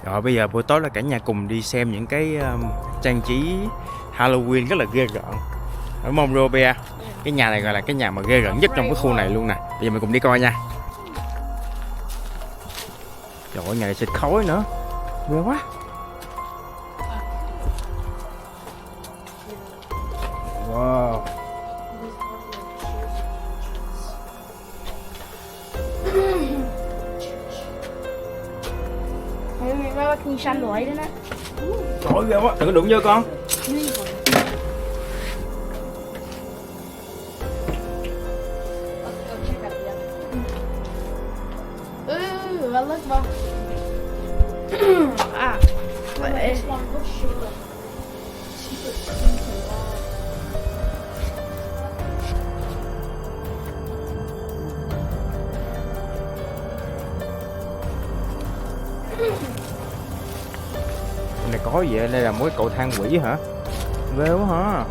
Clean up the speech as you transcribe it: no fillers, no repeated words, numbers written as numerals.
Rồi bây giờ buổi tối là cả nhà cùng đi xem những cái trang trí Halloween rất là ghê rợn, đúng không Robia? Cái nhà này gọi là cái nhà mà ghê rợn nhất trong cái khu này luôn nè. Bây giờ mình cùng đi coi nha. Trời ơi, nhà này xịt khói nữa, ghê quá. Wow. Mình săn đuổi đấy nè. Trời ghê quá, đừng có đụng vô con. Look vào. À, vậy. Này có gì vậy? Đây là một cái cầu thang quỷ hả? Ghê quá hả?